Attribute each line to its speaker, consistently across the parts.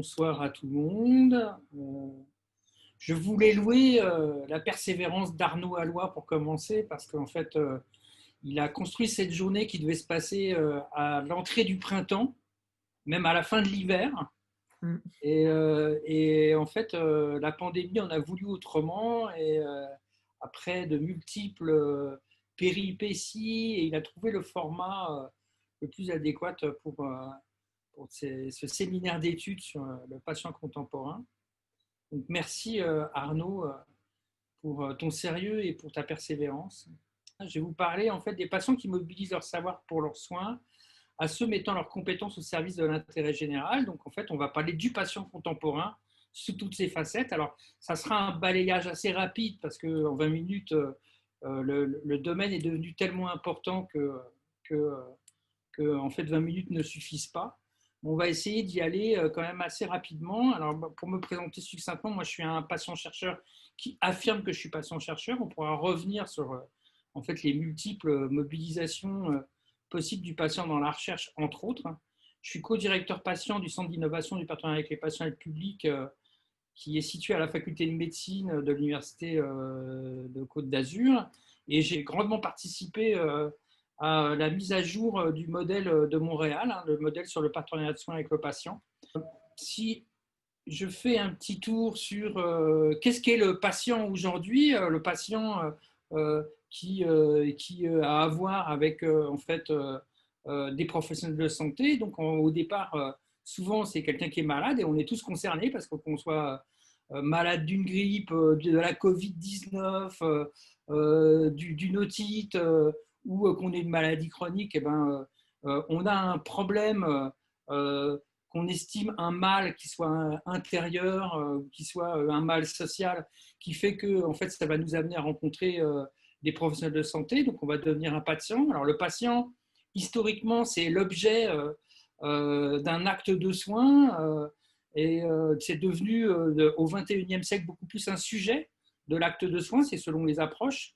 Speaker 1: bonsoir à tout le monde. Je voulais louer la persévérance d'Arnaud Alloy pour commencer, parce qu'en fait, il a construit cette journée qui devait se passer à l'entrée du printemps, même à la fin de l'hiver.
Speaker 2: Mm.
Speaker 1: Et en fait, la pandémie en a voulu autrement. Et après de multiples péripéties, et il a trouvé le format le plus adéquat pour ce séminaire d'études sur le patient contemporain. Donc, merci Arnaud pour ton sérieux et pour ta persévérance. Je vais vous parler en fait des patients qui mobilisent leur savoir pour leurs soins, à ceux mettant leurs compétences au service de l'intérêt général. Donc en fait, on va parler du patient contemporain sous toutes ses facettes. Alors, ça sera un balayage assez rapide parce qu'en 20 minutes, le domaine est devenu tellement important que en fait 20 minutes ne suffisent pas. On va essayer d'y aller quand même assez rapidement. Alors, pour me présenter succinctement, moi je suis un patient-chercheur qui affirme que je suis patient-chercheur. On pourra revenir sur en fait les multiples mobilisations possibles du patient dans la recherche, entre autres. Je suis co-directeur patient du Centre d'innovation du partenariat avec les patients et le public qui est situé à la faculté de médecine de l'Université de Côte d'Azur. Et j'ai grandement participé à la mise à jour du modèle de Montréal, le modèle sur le partenariat de soins avec le patient. Si je fais un petit tour sur qu'est-ce qu'est le patient aujourd'hui, le patient qui a à voir avec en fait des professionnels de santé. Donc au départ, souvent c'est quelqu'un qui est malade et on est tous concernés parce qu'on soit malade d'une grippe, de la Covid-19, d'une otite ou qu'on ait une maladie chronique, eh ben, on a un problème qu'on estime un mal qui soit intérieur, qui soit un mal social, qui fait que en fait, ça va nous amener à rencontrer des professionnels de santé. Donc, on va devenir un patient. Alors, le patient, historiquement, c'est l'objet d'un acte de soin. Et c'est devenu au XXIe siècle beaucoup plus un sujet de l'acte de soin, c'est selon les approches.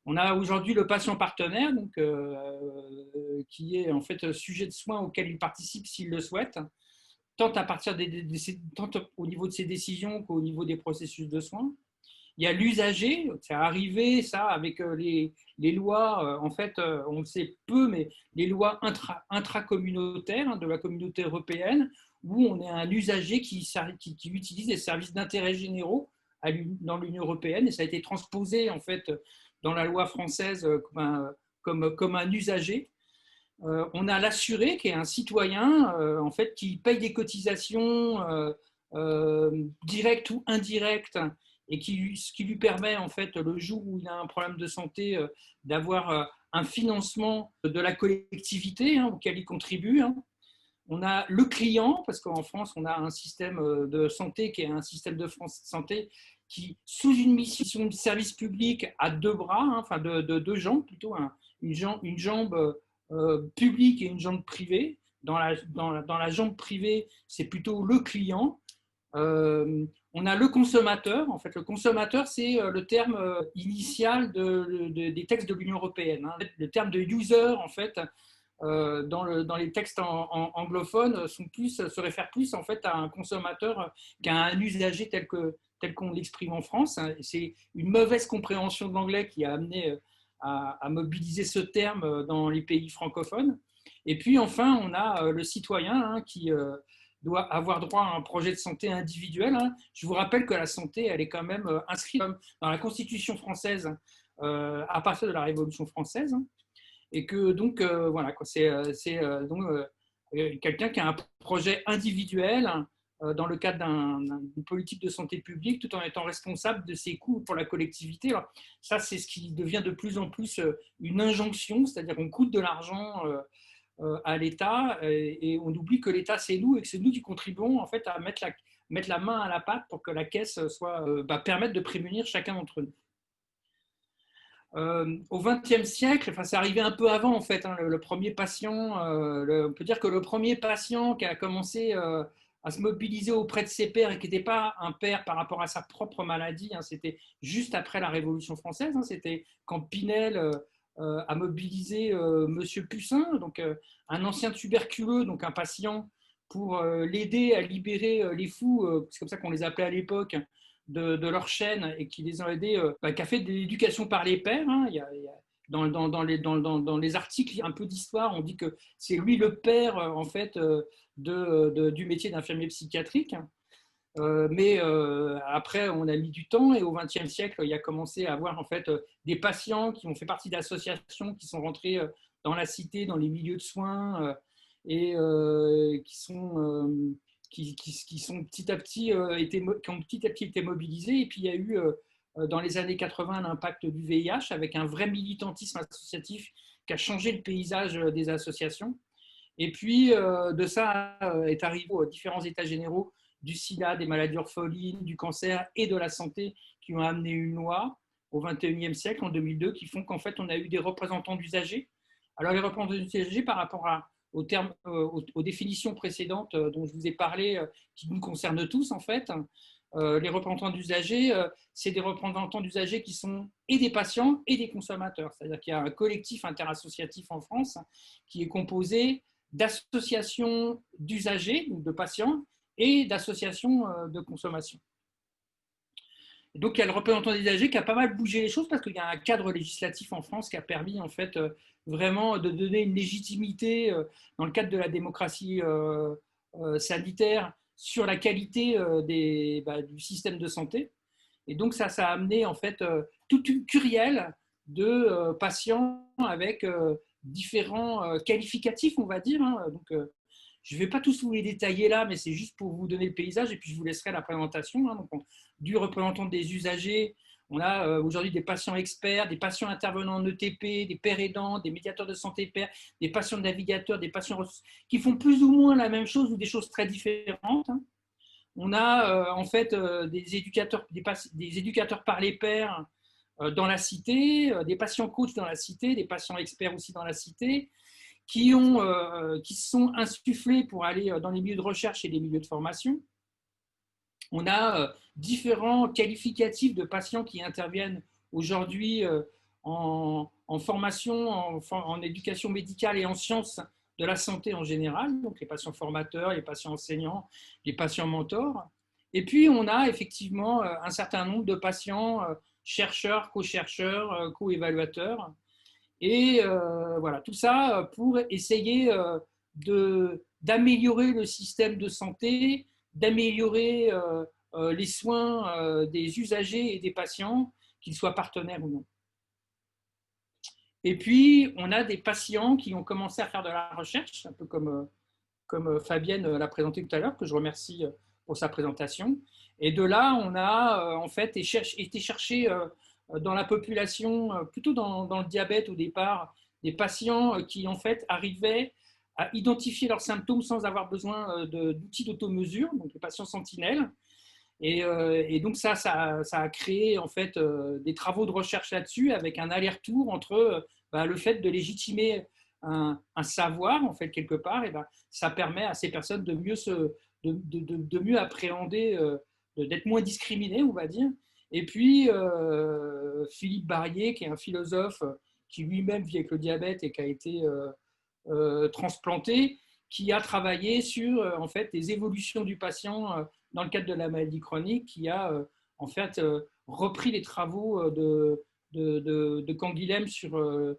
Speaker 1: On a aujourd'hui le patient partenaire, donc, qui est en fait sujet de soin auquel il participe s'il le souhaite, tant à partir tant au niveau de ses décisions qu'au niveau des processus de soins. Il y a l'usager, c'est arrivé ça avec les lois, en fait, on le sait peu, mais les lois intracommunautaires de la communauté européenne, où on est un usager qui utilise des services d'intérêt généraux dans l'Union européenne, et ça a été transposé en fait dans la loi française comme un usager. On a l'assuré, qui est un citoyen en fait, qui paye des cotisations directes ou indirectes, et ce qui lui permet, en fait, le jour où il a un problème de santé, d'avoir un financement de la collectivité auquel il contribue. On a le client, parce qu'en France, on a un système de santé qui est un système de santé qui, sous une mission de service public, a deux bras, enfin deux jambes plutôt, une jambe publique et une jambe privée. Dans la jambe privée, c'est plutôt le client. On a le consommateur. En fait, le consommateur, c'est le terme initial des textes de l'Union européenne. Le terme de user, en fait, dans les textes anglophones, se réfère plus en fait à un consommateur qu'à un usager tel qu'on l'exprime en France. C'est une mauvaise compréhension de l'anglais qui a amené à mobiliser ce terme dans les pays francophones. Et puis enfin, on a le citoyen qui doit avoir droit à un projet de santé individuel. Je vous rappelle que la santé, elle est quand même inscrite dans la Constitution française à partir de la Révolution française. Et que donc, voilà, c'est donc quelqu'un qui a un projet individuel dans le cadre d'une politique de santé publique, tout en étant responsable de ses coûts pour la collectivité. Alors, ça, c'est ce qui devient de plus en plus une injonction, c'est-à-dire qu'on coûte de l'argent à l'État et on oublie que l'État, c'est nous et que c'est nous qui contribuons en fait à mettre la main à la pâte pour que la caisse permette de prémunir chacun d'entre nous. Au XXe siècle, enfin, c'est arrivé un peu avant en fait, le premier patient, on peut dire que le premier patient qui a commencé à se mobiliser auprès de ses pairs et qui n'était pas un père par rapport à sa propre maladie, c'était juste après la Révolution française, c'était quand Pinel a mobilisé Monsieur Pussin, donc un ancien tuberculeux, donc un patient pour l'aider à libérer les fous, c'est comme ça qu'on les appelait à l'époque, de leur chaîne, et qui les ont aidés, qui a fait de l'éducation par les pairs. Hein. Dans les articles un peu d'histoire, on dit que c'est lui le père en fait du métier d'infirmier psychiatrique. Mais après, on a mis du temps, et au XXe siècle, il y a commencé à avoir en fait des patients qui ont fait partie d'associations, qui sont rentrés dans la cité, dans les milieux de soins, et qui sont petit à petit qui ont petit à petit été mobilisés. Et puis il y a eu dans les années 80 l'impact du VIH, avec un vrai militantisme associatif qui a changé le paysage des associations. Et puis de ça est arrivé aux différents états généraux du sida, des maladies orphelines, du cancer et de la santé, qui ont amené une loi au XXIe siècle, en 2002, qui font qu'en fait on a eu des représentants d'usagers. Alors les représentants d'usagers, par rapport aux définitions précédentes dont je vous ai parlé, qui nous concernent tous en fait, les représentants d'usagers, c'est des représentants d'usagers qui sont et des patients et des consommateurs. C'est-à-dire qu'il y a un collectif interassociatif en France qui est composé d'associations d'usagers, donc de patients, et d'associations de consommation. Et donc, il y a le représentant des usagers qui a pas mal bougé les choses, parce qu'il y a un cadre législatif en France qui a permis en fait vraiment de donner une légitimité dans le cadre de la démocratie sanitaire sur la qualité du système de santé. Et donc, ça a amené en fait toute une kyrielle de patients avec différents qualificatifs, on va dire. Hein. Donc, je ne vais pas tous vous les détailler là, mais c'est juste pour vous donner le paysage, et puis je vous laisserai la présentation. Hein. Donc, du représentant des usagers, on a aujourd'hui des patients experts, des patients intervenants en ETP, des pairs aidants, des médiateurs de santé pairs, des patients navigateurs, des patients qui font plus ou moins la même chose ou des choses très différentes. Hein. On a en fait des éducateurs par les pairs dans la cité, des patients coachs dans la cité, des patients experts aussi dans la cité, qui sont insufflés pour aller dans les milieux de recherche et les milieux de formation. On a différents qualificatifs de patients qui interviennent aujourd'hui en formation, en éducation médicale et en sciences de la santé en général, donc les patients formateurs, les patients enseignants, les patients mentors. Et puis, on a effectivement un certain nombre de patients chercheurs, co-chercheurs, co-évaluateurs. Et voilà, tout ça pour essayer d'améliorer le système de santé, d'améliorer les soins des usagers et des patients, qu'ils soient partenaires ou non. Et puis, on a des patients qui ont commencé à faire de la recherche, un peu comme Fabienne l'a présenté tout à l'heure, que je remercie pour sa présentation. Et de là, on a en fait été chercher dans la population, plutôt dans le diabète au départ, des patients qui en fait arrivaient à identifier leurs symptômes sans avoir besoin d'outils d'automesure, donc les patients sentinelles. Et donc ça a créé en fait des travaux de recherche là-dessus, avec un aller-retour entre le fait de légitimer un savoir en fait quelque part, et ça permet à ces personnes de mieux appréhender, d'être moins discriminées, on va dire. Et puis Philippe Barrier, qui est un philosophe qui lui-même vit avec le diabète et qui a été transplanté, qui a travaillé sur en fait les évolutions du patient dans le cadre de la maladie chronique, qui a en fait repris les travaux de Canguilhem sur le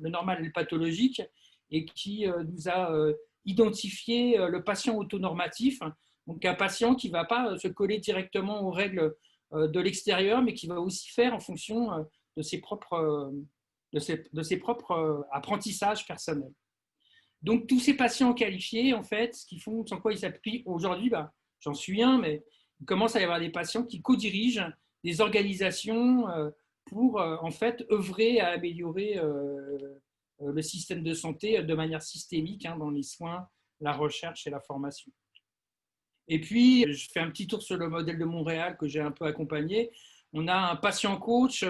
Speaker 1: normal et le pathologique, et qui nous a identifié le patient autonormatif, donc un patient qui ne va pas se coller directement aux règles de l'extérieur, mais qui va aussi faire en fonction de ses propres apprentissages personnels. Donc, tous ces patients qualifiés, en fait, ce qu'ils font, sans quoi ils s'appuient aujourd'hui, j'en suis un, mais il commence à y avoir des patients qui co-dirigent des organisations pour, en fait, œuvrer à améliorer le système de santé de manière systémique, hein, dans les soins, la recherche et la formation. Et puis, je fais un petit tour sur le modèle de Montréal que j'ai un peu accompagné. On a un patient coach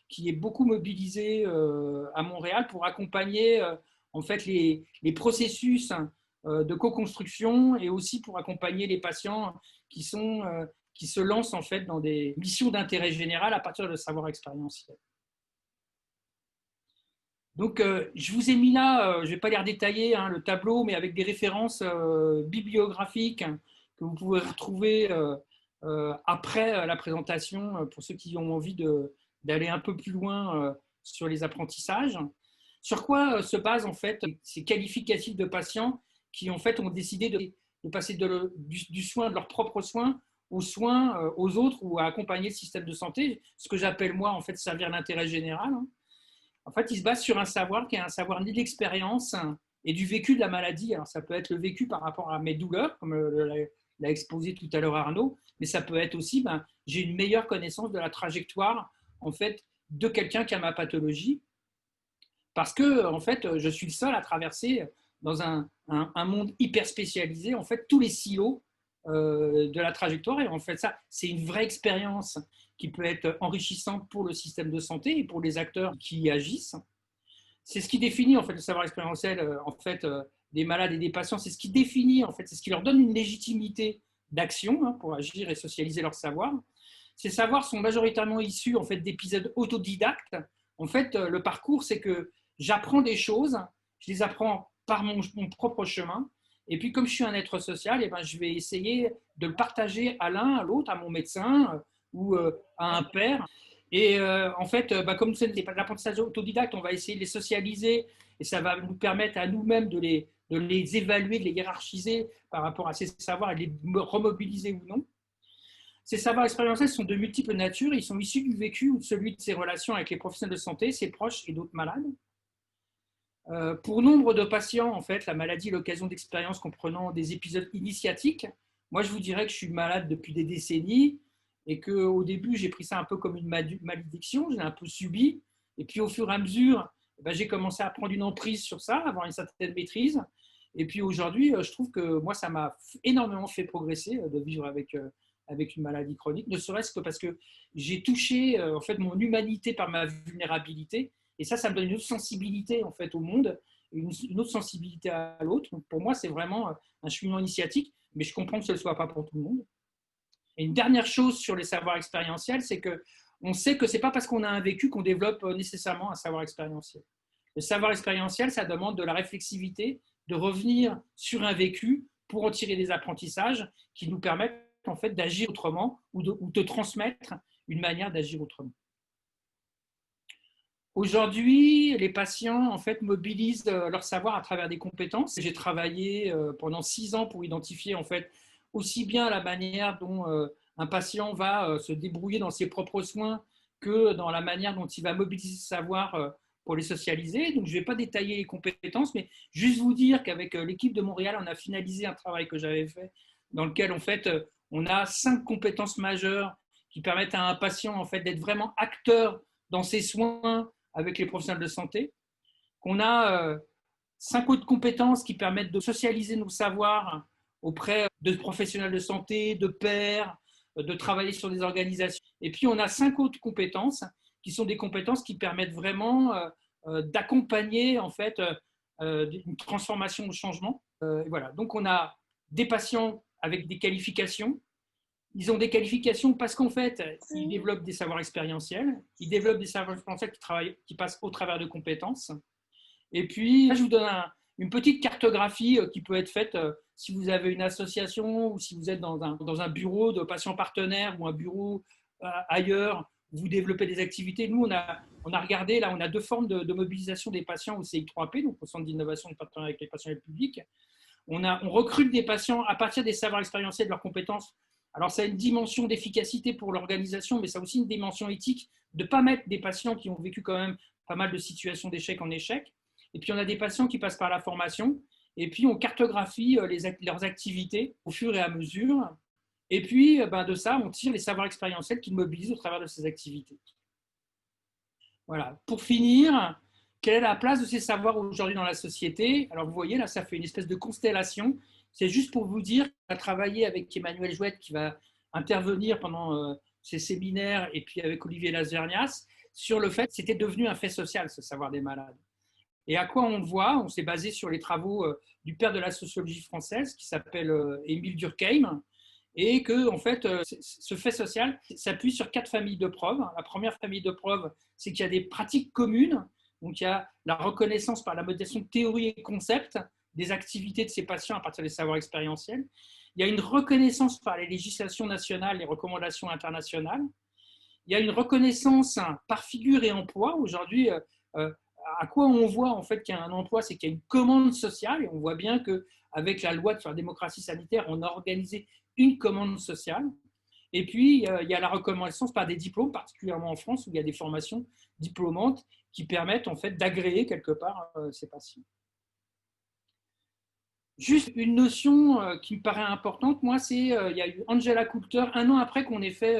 Speaker 1: qui est beaucoup mobilisé à Montréal pour accompagner en fait les processus de co-construction, et aussi pour accompagner les patients qui se lancent en fait dans des missions d'intérêt général à partir de savoir expérientiel. Donc, je vous ai mis là, je ne vais pas les redétailler, hein, le tableau, mais avec des références bibliographiques que vous pouvez retrouver après la présentation pour ceux qui ont envie d'aller un peu plus loin sur les apprentissages. Sur quoi se basent en fait ces qualificatifs de patients qui en fait ont décidé de passer du soin, de leurs propres soins, aux soins aux autres ou à accompagner le système de santé, ce que j'appelle moi en fait servir l'intérêt général, hein. En fait, il se base sur un savoir qui est un savoir ni de l'expérience et du vécu de la maladie. Alors, ça peut être le vécu par rapport à mes douleurs, comme l'a exposé tout à l'heure Arnaud, mais ça peut être aussi, j'ai une meilleure connaissance de la trajectoire en fait, de quelqu'un qui a ma pathologie, parce que en fait, je suis le seul à traverser dans un monde hyper spécialisé, en fait, tous les silos de la trajectoire. Et en fait, ça, c'est une vraie expérience qui peut être enrichissante pour le système de santé et pour les acteurs qui y agissent. C'est ce qui définit en fait le savoir expérientiel en fait des malades et des patients. C'est ce qui définit en fait, c'est ce qui leur donne une légitimité d'action hein, pour agir et socialiser leur savoir. Ces savoirs sont majoritairement issus en fait d'épisodes autodidactes. En fait, le parcours, c'est que j'apprends des choses, je les apprends par mon propre chemin. Et puis, comme je suis un être social, eh ben, je vais essayer de le partager à l'un, à l'autre, à mon médecin ou à un père. Et en fait, comme c'est de l'apprentissage autodidacte, on va essayer de les socialiser et ça va nous permettre à nous-mêmes de les évaluer, de les hiérarchiser par rapport à ces savoirs et de les remobiliser ou non. Ces savoirs expérientiels sont de multiples natures. Ils sont issus du vécu ou de celui de ses relations avec les professionnels de santé, ses proches et d'autres malades. Pour nombre de patients, en fait, la maladie est l'occasion d'expériences comprenant des épisodes initiatiques. Moi, je vous dirais que je suis malade depuis des décennies et qu'au début, j'ai pris ça un peu comme une malédiction, je l'ai un peu subi. Et puis, au fur et à mesure, j'ai commencé à prendre une emprise sur ça, à avoir une certaine maîtrise. Et puis aujourd'hui, je trouve que moi, ça m'a énormément fait progresser de vivre avec une maladie chronique, ne serait-ce que parce que j'ai touché en fait, mon humanité par ma vulnérabilité. Et ça me donne une autre sensibilité en fait, au monde, une autre sensibilité à l'autre. Donc, pour moi, c'est vraiment un cheminement initiatique, mais je comprends que ce ne soit pas pour tout le monde. Et une dernière chose sur les savoirs expérientiels, c'est qu'on sait que ce n'est pas parce qu'on a un vécu qu'on développe nécessairement un savoir expérientiel. Le savoir expérientiel, ça demande de la réflexivité, de revenir sur un vécu pour en tirer des apprentissages qui nous permettent en fait d'agir autrement ou de transmettre une manière d'agir autrement. Aujourd'hui, les patients en fait mobilisent leur savoir à travers des compétences. J'ai travaillé pendant 6 ans pour identifier en fait aussi bien la manière dont un patient va se débrouiller dans ses propres soins que dans la manière dont il va mobiliser ce savoir pour les socialiser. Donc, je ne vais pas détailler les compétences, mais juste vous dire qu'avec l'équipe de Montréal, on a finalisé un travail que j'avais fait dans lequel en fait on a 5 compétences majeures qui permettent à un patient en fait d'être vraiment acteur dans ses soins avec les professionnels de santé, qu'on a 5 autres compétences qui permettent de socialiser nos savoirs auprès de professionnels de santé, de pairs, de travailler sur des organisations. Et puis, on a 5 autres compétences qui sont des compétences qui permettent vraiment d'accompagner en fait une transformation au changement. Voilà. Donc, on a des patients avec des qualifications. Ils ont des qualifications parce qu'en fait, ils développent des savoirs expérientiels, ils développent des savoirs expérientiels qui passent au travers de compétences. Et puis, là, je vous donne une petite cartographie qui peut être faite si vous avez une association ou si vous êtes dans un bureau de patients partenaires ou un bureau ailleurs, vous développez des activités. Nous, on a regardé, là, on a 2 formes de mobilisation des patients au CI3P, donc au Centre d'innovation et de partenariat avec les patients et le public. On recrute des patients à partir des savoirs expérientiels de leurs compétences. Alors, ça a une dimension d'efficacité pour l'organisation, mais ça a aussi une dimension éthique de ne pas mettre des patients qui ont vécu quand même pas mal de situations d'échec en échec. Et puis, on a des patients qui passent par la formation. Et puis, on cartographie leurs activités au fur et à mesure. Et puis, de ça, on tire les savoirs expérientiels qu'ils mobilisent au travers de ces activités. Voilà. Pour finir, quelle est la place de ces savoirs aujourd'hui dans la société? Alors, vous voyez, là, ça fait une espèce de constellation. C'est juste pour vous dire qu'on a travaillé avec Emmanuel Jouette qui va intervenir pendant ces séminaires et puis avec Olivier Lazvernias sur le fait que c'était devenu un fait social, ce savoir des malades. Et à quoi on le voit? On s'est basé sur les travaux du père de la sociologie française qui s'appelle Émile Durkheim et que en fait, ce fait social s'appuie sur 4 familles de preuves. La première famille de preuves, c'est qu'il y a des pratiques communes Donc, il y a la reconnaissance par la modélisation de théorie et concepts des activités de ces patients à partir des savoirs expérientiels. Il y a une reconnaissance par les législations nationales, les recommandations internationales. Il y a une reconnaissance par figure et emploi. Aujourd'hui, à quoi on voit en fait qu'il y a un emploi, c'est qu'il y a une commande sociale, et on voit bien qu'avec la loi sur la démocratie sanitaire, on a organisé une commande sociale. Et puis, il y a la reconnaissance par des diplômes, particulièrement en France, où il y a des formations diplômantes qui permettent en fait d'agréer quelque part ces patients. Juste une notion qui me paraît importante, moi, c'est il y a eu Angela Coulter, un an après qu'on ait fait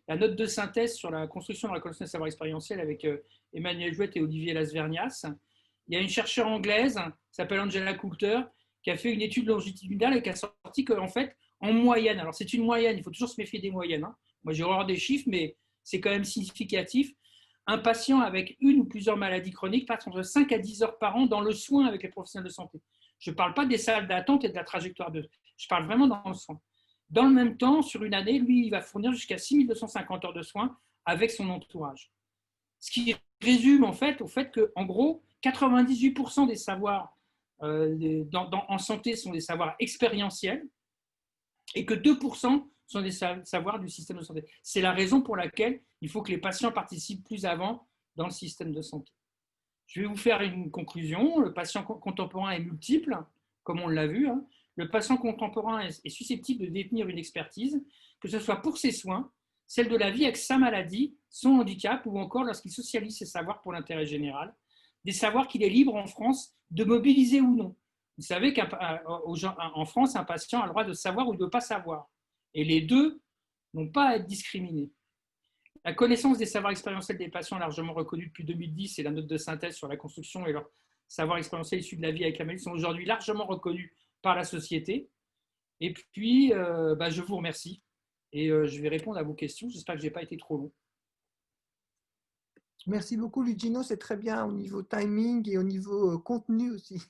Speaker 1: la note de synthèse sur la construction de la reconnaissance des savoirs expérientiels avec Emmanuel Jouette et Olivier Lasvernias. Il y a une chercheure anglaise qui s'appelle Angela Coulter qui a fait une étude longitudinale et qui a sorti qu'en fait, en moyenne, alors c'est une moyenne, il faut toujours se méfier des moyennes. Hein. Moi, j'ai horreur des chiffres, mais c'est quand même significatif. Un patient avec une ou plusieurs maladies chroniques passe entre 5 à 10 heures par an dans le soin avec les professionnels de santé. Je ne parle pas des salles d'attente et de la trajectoire de. Je parle vraiment dans le soin. Dans le même temps, sur une année, lui, il va fournir jusqu'à 6250 heures de soins avec son entourage. Ce qui résume en fait au fait qu'en gros, 98% des savoirs en santé sont des savoirs expérientiels et que 2% sont des savoirs du système de santé. C'est la raison pour laquelle il faut que les patients participent plus avant dans le système de santé. Je vais vous faire une conclusion. Le patient contemporain est multiple, comme on l'a vu. Hein. Le patient contemporain est susceptible de détenir une expertise, que ce soit pour ses soins, celle de la vie avec sa maladie, son handicap, ou encore lorsqu'il socialise ses savoirs pour l'intérêt général, des savoirs qu'il est libre en France de mobiliser ou non. Vous savez qu'en France, un patient a le droit de savoir ou de ne pas savoir. Et les deux n'ont pas à être discriminés. La connaissance des savoirs expérientiels des patients largement reconnus depuis 2010 et la note de synthèse sur la construction et leur savoir expérientiel issu de la vie avec la maladie sont aujourd'hui largement reconnus par la société. Et puis, je vous remercie et je vais répondre à vos questions. J'espère que je n'ai pas été trop long.
Speaker 2: Merci beaucoup, Lugino. C'est très bien au niveau timing et au niveau contenu aussi.